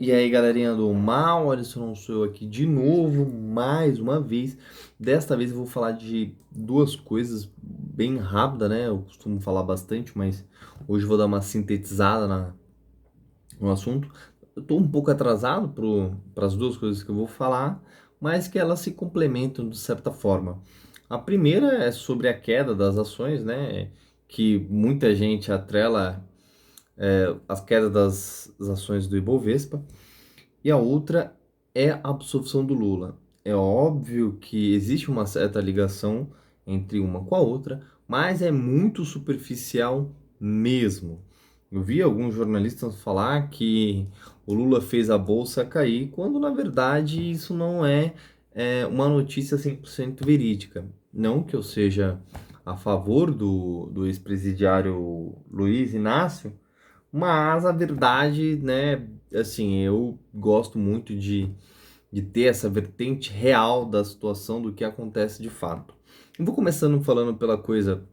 E aí, galerinha do mal, Alisson sou eu aqui de novo, mais uma vez. Desta vez eu vou falar de duas coisas bem rápida, né? Eu costumo falar bastante, mas hoje eu vou dar uma sintetizada no assunto. Eu tô um pouco atrasado para as duas coisas que eu vou falar, mas que elas se complementam de certa forma. A primeira é sobre a queda das ações, né? Que muita gente atrela as quedas das ações do Ibovespa. E a outra é a absolvição do Lula. É óbvio que existe uma certa ligação entre uma com a outra, mas é muito superficial mesmo. Eu vi alguns jornalistas falar que o Lula fez a bolsa cair, quando na verdade isso não uma notícia 100% verídica. Não que eu seja a favor do ex-presidiário Luiz Inácio, mas a verdade, né, assim, eu gosto muito de ter essa vertente real da situação do que acontece de fato. Eu vou começando falando pela coisa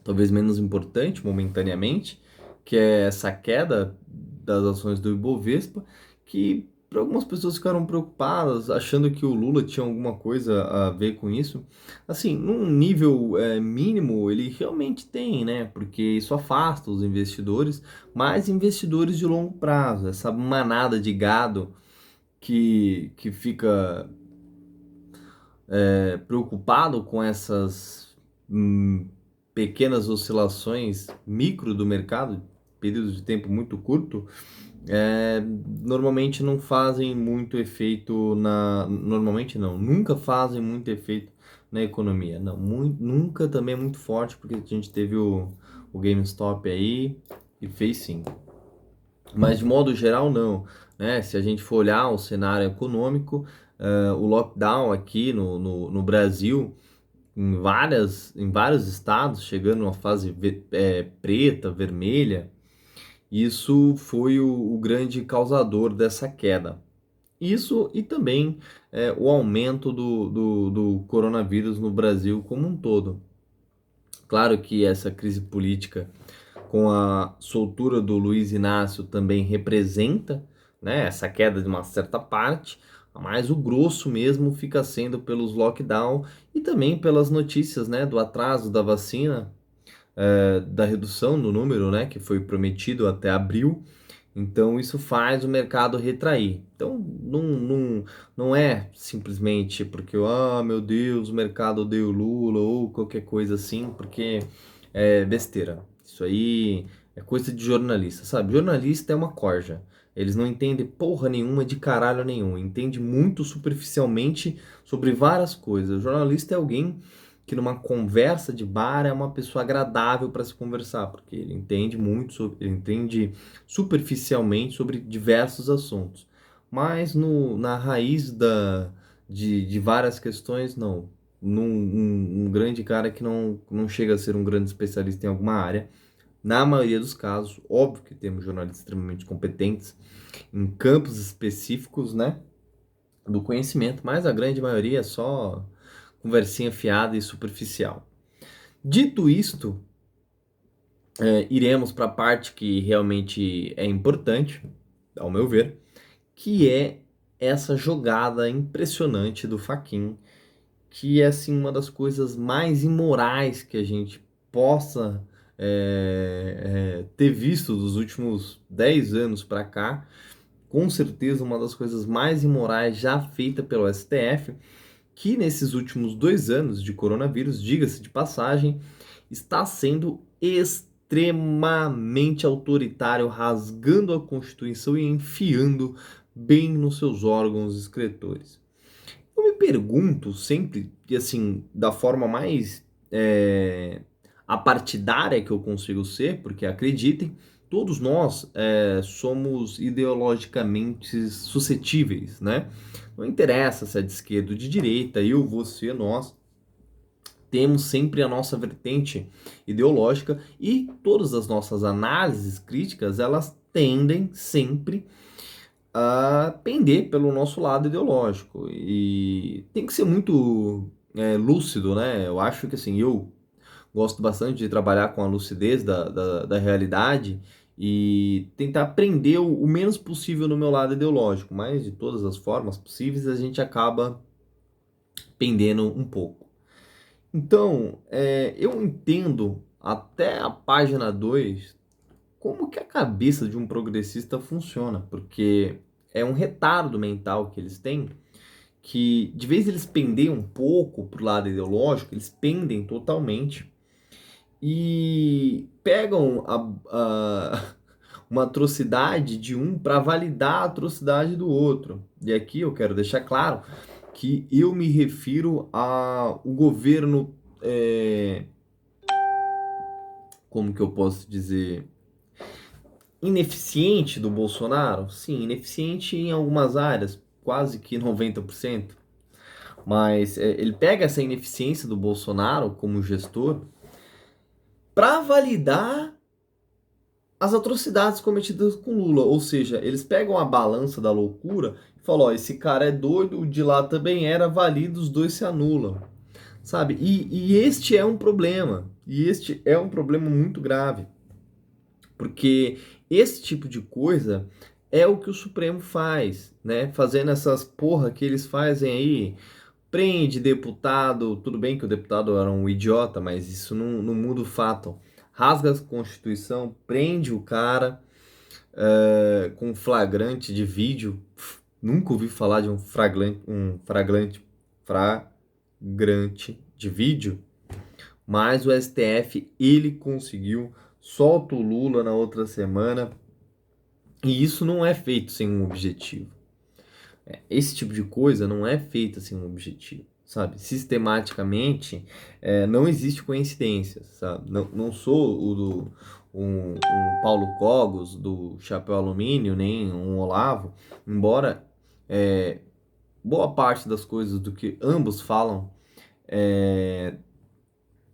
talvez menos importante momentaneamente, que é essa queda das ações do Ibovespa, que para algumas pessoas ficaram preocupadas, achando que o Lula tinha alguma coisa a ver com isso. Assim, num nível mínimo, ele realmente tem, né? Porque isso afasta os investidores, mas investidores de longo prazo, essa manada de gado que fica preocupado com essas pequenas oscilações micro do mercado, períodos de tempo muito curto, normalmente não fazem muito efeito Normalmente não, nunca fazem muito efeito na economia. Não, nunca também é muito forte, porque a gente teve o GameStop aí e fez sim. Mas de modo geral, não. Né? Se a gente for olhar o cenário econômico, o lockdown aqui no Brasil, em vários estados, chegando numa fase preta, vermelha, isso foi o grande causador dessa queda. Isso e também o aumento do coronavírus no Brasil como um todo. Claro que essa crise política com a soltura do Luiz Inácio também representa, né, essa queda de uma certa parte, mas o grosso mesmo fica sendo pelos lockdown e também pelas notícias, né, do atraso da vacina, da redução do número, né, que foi prometido até abril. Então isso faz o mercado retrair. Então não é simplesmente porque, meu Deus, o mercado odeia o Lula ou qualquer coisa assim, porque é besteira. Isso aí é coisa de jornalista, sabe? Jornalista é uma corja. Eles não entendem porra nenhuma de caralho nenhum. Entende muito superficialmente sobre várias coisas. O jornalista é alguém que numa conversa de bar é uma pessoa agradável para se conversar, porque ele entende muito ele entende superficialmente sobre diversos assuntos. Mas na raiz de várias questões, não. Um grande cara que não chega a ser um grande especialista em alguma área. Na maioria dos casos, óbvio que temos jornalistas extremamente competentes em campos específicos, né, do conhecimento, mas a grande maioria é só conversinha fiada e superficial. Dito isto, iremos para a parte que realmente é importante, ao meu ver, que é essa jogada impressionante do Faquin, que é assim uma das coisas mais imorais que a gente possa ter visto dos últimos 10 anos para cá. Com certeza uma das coisas mais imorais já feita pelo STF, que nesses últimos 2 anos de coronavírus, diga-se de passagem, está sendo extremamente autoritário, rasgando a Constituição e enfiando bem nos seus órgãos escritores. Eu me pergunto sempre, e assim, da forma mais apartidária que eu consigo ser, porque acreditem, todos nós somos ideologicamente suscetíveis, né? Não interessa se é de esquerda ou de direita, eu, você, nós temos sempre a nossa vertente ideológica e todas as nossas análises críticas, elas tendem sempre a pender pelo nosso lado ideológico. E tem que ser muito lúcido, né? Eu acho que assim, eu gosto bastante de trabalhar com a lucidez da realidade e tentar prender o menos possível no meu lado ideológico, mas de todas as formas possíveis a gente acaba pendendo um pouco. Então, eu entendo até a página 2 como que a cabeça de um progressista funciona, porque é um retardo mental que eles têm, que de vez eles penderem um pouco pro lado ideológico, eles pendem totalmente e pegam uma atrocidade de um para validar a atrocidade do outro. E aqui eu quero deixar claro que eu me refiro ao governo, como que eu posso dizer, ineficiente do Bolsonaro. Sim, ineficiente em algumas áreas, quase que 90%. Mas ele pega essa ineficiência do Bolsonaro como gestor para validar as atrocidades cometidas com Lula. Ou seja, eles pegam a balança da loucura e falam: ó, esse cara é doido, o de lá também era, valida, os dois se anulam. Sabe? E este é um problema. E este é um problema muito grave. Porque esse tipo de coisa é o que o Supremo faz, né? Fazendo essas porra que eles fazem aí. Prende deputado, tudo bem que o deputado era um idiota, mas isso não muda o fato. Rasga a Constituição, prende o cara com flagrante de vídeo. Nunca ouvi falar de flagrante de vídeo, mas o STF, ele conseguiu, solta o Lula na outra semana, e isso não é feito sem um objetivo. Esse tipo de coisa não é feita sem um objetivo, sabe? Sistematicamente, não existe coincidência, sabe? Não sou um Paulo Cogos do Chapéu Alumínio, nem um Olavo, embora boa parte das coisas do que ambos falam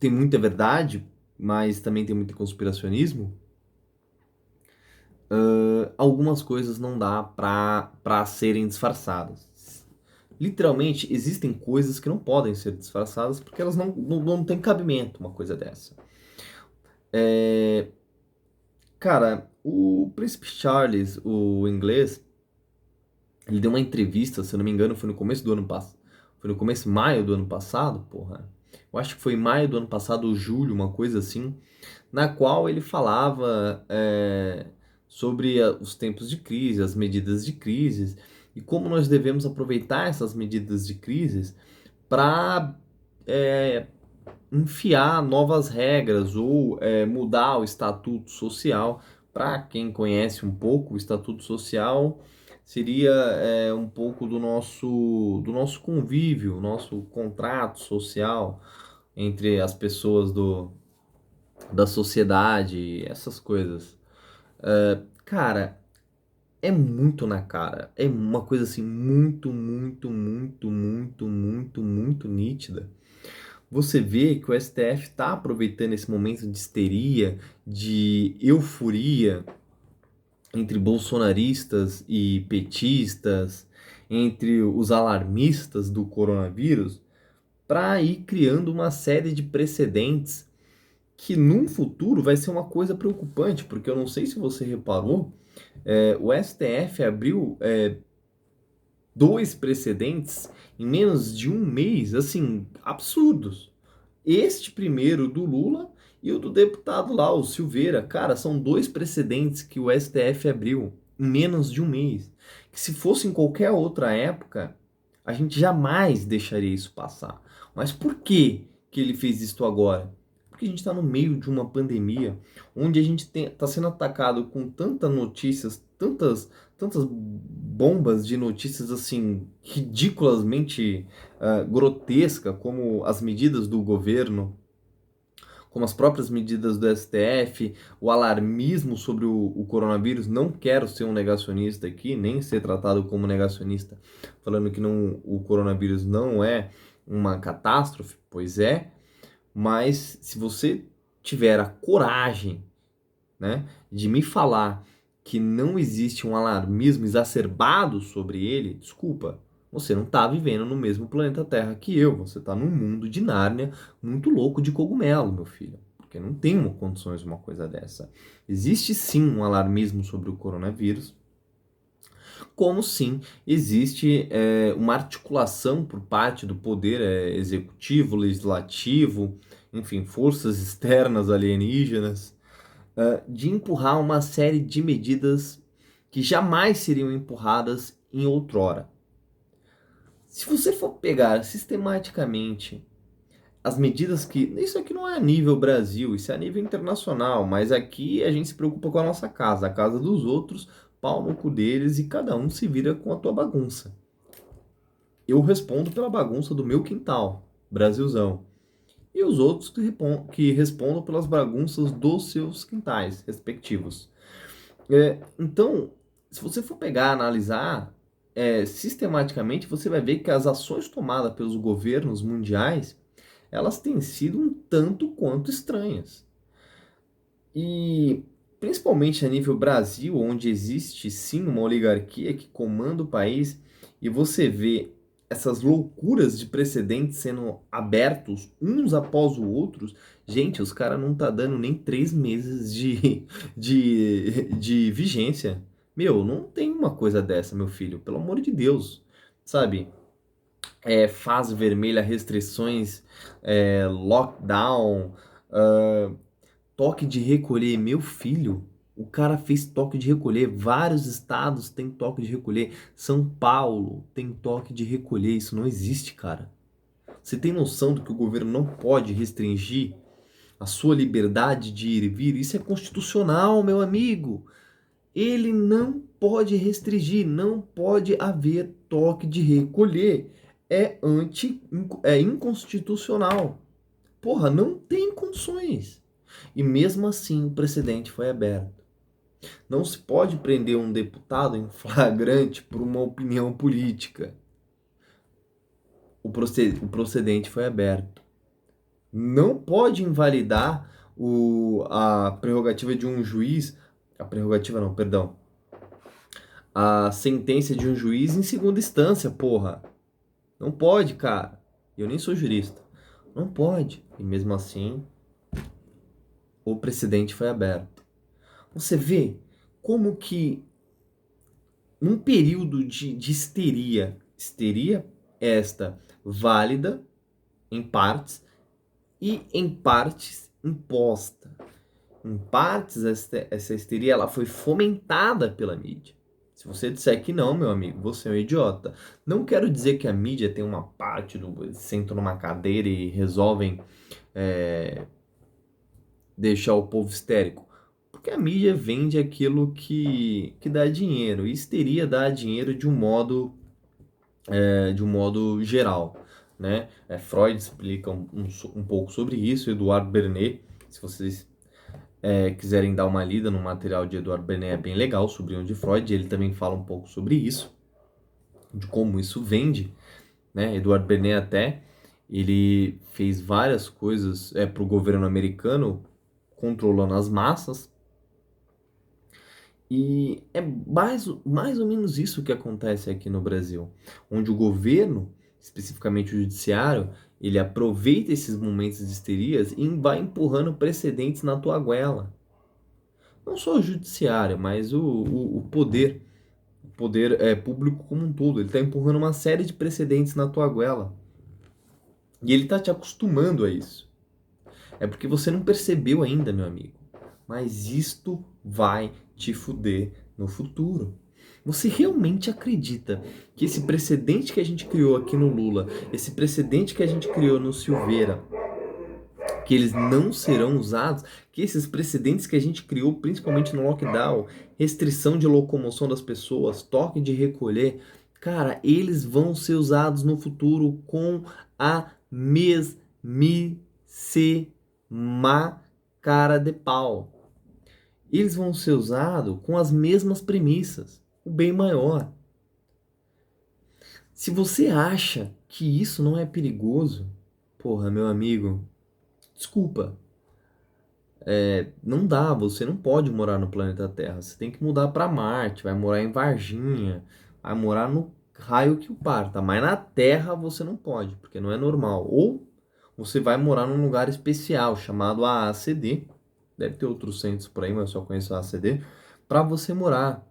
tem muita verdade, mas também tem muito conspiracionismo. Algumas coisas não dá para serem disfarçadas. Literalmente, existem coisas que não podem ser disfarçadas porque elas não têm cabimento, uma coisa dessa. Cara, o Príncipe Charles, o inglês, ele deu uma entrevista, se eu não me engano, foi no começo do ano passado. Foi no começo, maio do ano passado, porra. Eu acho que foi maio do ano passado, ou julho, uma coisa assim, na qual ele falava sobre os tempos de crise, as medidas de crise e como nós devemos aproveitar essas medidas de crise para enfiar novas regras ou mudar o estatuto social. Para quem conhece um pouco, o estatuto social seria um pouco do nosso convívio, nosso contrato social entre as pessoas da sociedade, essas coisas. Cara, é muito na cara. É uma coisa assim muito, muito, muito, muito, muito, muito nítida. Você vê que o STF está aproveitando esse momento de histeria, de euforia entre bolsonaristas e petistas, entre os alarmistas do coronavírus, para ir criando uma série de precedentes que num futuro vai ser uma coisa preocupante, porque eu não sei se você reparou, o STF abriu dois precedentes em menos de um mês, assim, absurdos. Este primeiro do Lula e o do deputado lá, o Silveira. Cara, são dois precedentes que o STF abriu em menos de um mês. Que se fosse em qualquer outra época, a gente jamais deixaria isso passar. Mas por que ele fez isso agora? Porque a gente está no meio de uma pandemia, onde a gente está sendo atacado com tantas notícias, tantas bombas de notícias assim, ridiculamente grotesca, como as medidas do governo, como as próprias medidas do STF, o alarmismo sobre o coronavírus. Não quero ser um negacionista aqui, nem ser tratado como negacionista, falando que não, o coronavírus não é uma catástrofe, pois é, mas se você tiver a coragem, né, de me falar que não existe um alarmismo exacerbado sobre ele, desculpa, você não está vivendo no mesmo planeta Terra que eu. Você está num mundo de Nárnia muito louco de cogumelo, meu filho. porque não tem condições de uma coisa dessa. Existe sim um alarmismo sobre o coronavírus, como sim existe uma articulação por parte do poder executivo, legislativo, enfim, forças externas alienígenas, de empurrar uma série de medidas que jamais seriam empurradas em outrora. Se você for pegar sistematicamente as medidas que. Isso aqui não é a nível Brasil, isso é a nível internacional, mas aqui a gente se preocupa com a nossa casa, a casa dos outros, pau no cu deles e cada um se vira com a tua bagunça. Eu respondo pela bagunça do meu quintal, Brasilzão. E os outros que respondam pelas bagunças dos seus quintais respectivos. Então, se você for pegar, analisar sistematicamente, você vai ver que as ações tomadas pelos governos mundiais, elas têm sido um tanto quanto estranhas. E principalmente a nível Brasil, onde existe sim uma oligarquia que comanda o país, e você vê essas loucuras de precedentes sendo abertos uns após o outros, gente, os caras não tá dando nem 3 meses de vigência. Meu, não tem uma coisa dessa, meu filho, pelo amor de Deus, sabe? Fase vermelha, restrições, lockdown, toque de recolher. Meu filho, o cara fez toque de recolher. Vários estados têm toque de recolher. São Paulo tem toque de recolher. Isso não existe, cara. Você tem noção do que o governo não pode restringir a sua liberdade de ir e vir? Isso é constitucional, meu amigo. Ele não pode restringir, não pode haver toque de recolher. É inconstitucional. Porra, não tem condições. E mesmo assim o precedente foi aberto. Não se pode prender um deputado em flagrante por uma opinião política. O procedente foi aberto. Não pode invalidar a prerrogativa de um juiz. A prerrogativa não, perdão. A sentença de um juiz em segunda instância, porra. Não pode, cara. Eu nem sou jurista. Não pode. E mesmo assim, o precedente foi aberto. Você vê como que num período de histeria esta válida em partes e em partes imposta. Em partes essa histeria ela foi fomentada pela mídia. Se você disser que não, meu amigo, você é um idiota. Não quero dizer que a mídia tem uma parte eles sentam numa cadeira e resolvem deixar o povo histérico. Porque a mídia vende aquilo que dá dinheiro. E histeria dá dinheiro de um modo geral. Né? Freud explica um pouco sobre isso, Eduardo Bernet, se vocês quiserem dar uma lida no material de Eduardo Bernet, é bem legal sobre onde Freud, ele também fala um pouco sobre isso, de como isso vende, né? Eduardo Bernet até, ele fez várias coisas para o governo americano, controlando as massas, e é mais ou menos isso que acontece aqui no Brasil, onde o governo, especificamente o judiciário, ele aproveita esses momentos de histerias e vai empurrando precedentes na tua goela. Não só o judiciário, mas o poder público como um todo. Ele está empurrando uma série de precedentes na tua goela. E ele está te acostumando a isso. É porque você não percebeu ainda, meu amigo. Mas isto vai te fuder no futuro. Você realmente acredita que esse precedente que a gente criou aqui no Lula, esse precedente que a gente criou no Silveira, que eles não serão usados, que esses precedentes que a gente criou, principalmente no lockdown, restrição de locomoção das pessoas, toque de recolher, cara, eles vão ser usados no futuro com a mesmíssima cara de pau. Eles vão ser usados com as mesmas premissas, o bem maior. Se você acha que isso não é perigoso, porra, meu amigo, desculpa. Não dá, você não pode morar no planeta Terra. Você tem que mudar para Marte, vai morar em Varginha, vai morar no raio que o parta. Mas na Terra você não pode, porque não é normal. Ou você vai morar num lugar especial chamado AACD. Deve ter outros centros por aí, mas eu só conheço a AACD. Para você morar.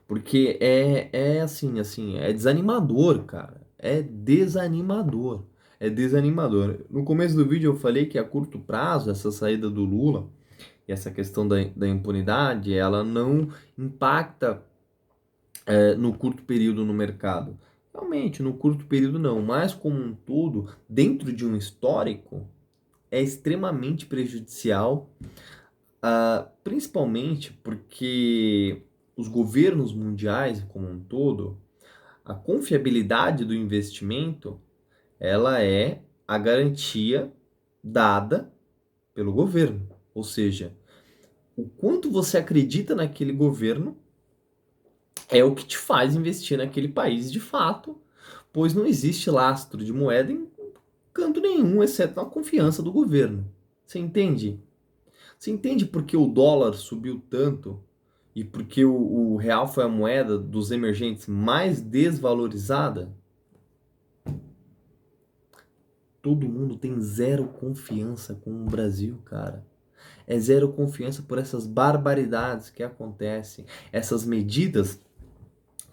Porque é assim, é desanimador, cara. É desanimador. É desanimador. No começo do vídeo eu falei que a curto prazo, essa saída do Lula e essa questão da impunidade, ela não impacta no curto período no mercado. Realmente, no curto período não, mas como um todo, dentro de um histórico, é extremamente prejudicial, principalmente porque os governos mundiais como um todo, a confiabilidade do investimento, ela é a garantia dada pelo governo. Ou seja, o quanto você acredita naquele governo é o que te faz investir naquele país de fato, pois não existe lastro de moeda em canto nenhum, exceto na confiança do governo. Você entende? Você entende por que o dólar subiu tanto e por que o real foi a moeda dos emergentes mais desvalorizada? Todo mundo tem zero confiança com o Brasil, cara. É zero confiança por essas barbaridades que acontecem, essas medidas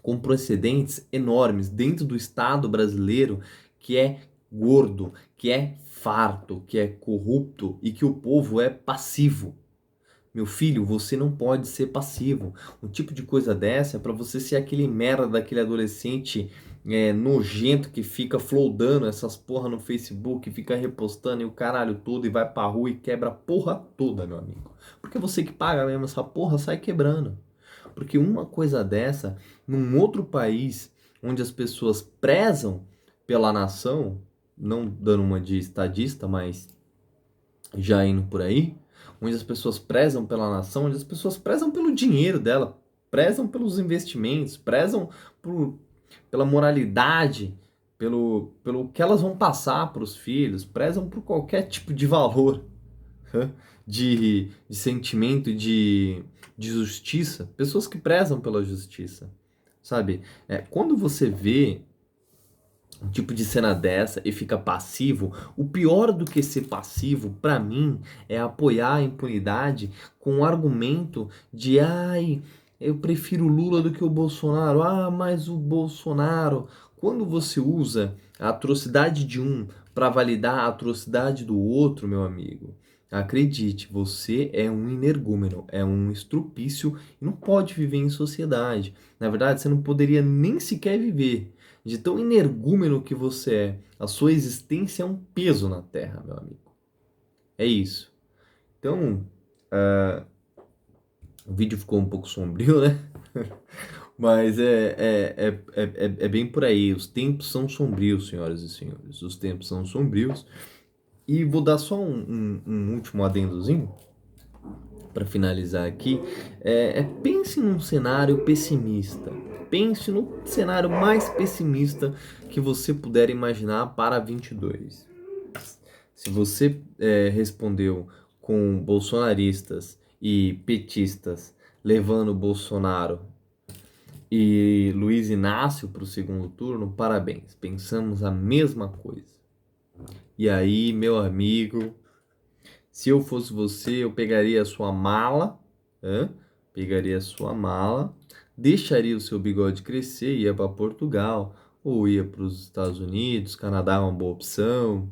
com precedentes enormes dentro do Estado brasileiro, que é gordo, que é farto, que é corrupto e que o povo é passivo. Meu filho, você não pode ser passivo. Um tipo de coisa dessa é pra você ser aquele merda daquele adolescente nojento que fica flodando essas porra no Facebook, fica repostando e o caralho todo e vai pra rua e quebra a porra toda, meu amigo. Porque você que paga mesmo essa porra sai quebrando. Porque uma coisa dessa, num outro país onde as pessoas prezam pela nação, não dando uma de estadista, mas já indo por aí, onde as pessoas prezam pela nação, onde as pessoas prezam pelo dinheiro dela, prezam pelos investimentos, prezam por, pela moralidade, pelo que elas vão passar para os filhos, prezam por qualquer tipo de valor, de sentimento, de justiça, pessoas que prezam pela justiça, sabe? Quando você vê um tipo de cena dessa e fica passivo, o pior do que ser passivo, pra mim, é apoiar a impunidade com o argumento de ai, eu prefiro o Lula do que o Bolsonaro. Ah, mas o Bolsonaro. Quando você usa a atrocidade de um para validar a atrocidade do outro, meu amigo, acredite, você é um energúmeno, é um estrupício e não pode viver em sociedade. Na verdade, você não poderia nem sequer viver de tão energúmeno que você é. A sua existência é um peso na Terra, meu amigo. É isso. Então, o vídeo ficou um pouco sombrio, né? Mas é bem por aí. Os tempos são sombrios, senhoras e senhores. Os tempos são sombrios. E vou dar só um último adendozinho para finalizar aqui. Pense num cenário pessimista. Pense no cenário mais pessimista que você puder imaginar para 22. Se você respondeu com bolsonaristas e petistas levando Bolsonaro e Luiz Inácio para o segundo turno, parabéns. Pensamos a mesma coisa. E aí, meu amigo, se eu fosse você, eu pegaria a sua mala, pegaria a sua mala, deixaria o seu bigode crescer, ia para Portugal, ou ia para os Estados Unidos, Canadá é uma boa opção,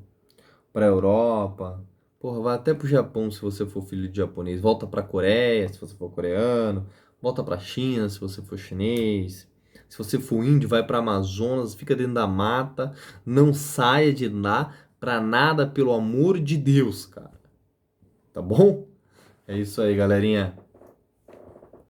para Europa, porra, vai até pro Japão se você for filho de japonês, volta pra Coreia se você for coreano, volta pra China se você for chinês, se você for índio, vai pra Amazonas, fica dentro da mata, não saia de lá pra nada, pelo amor de Deus, cara. Tá bom? É isso aí, galerinha.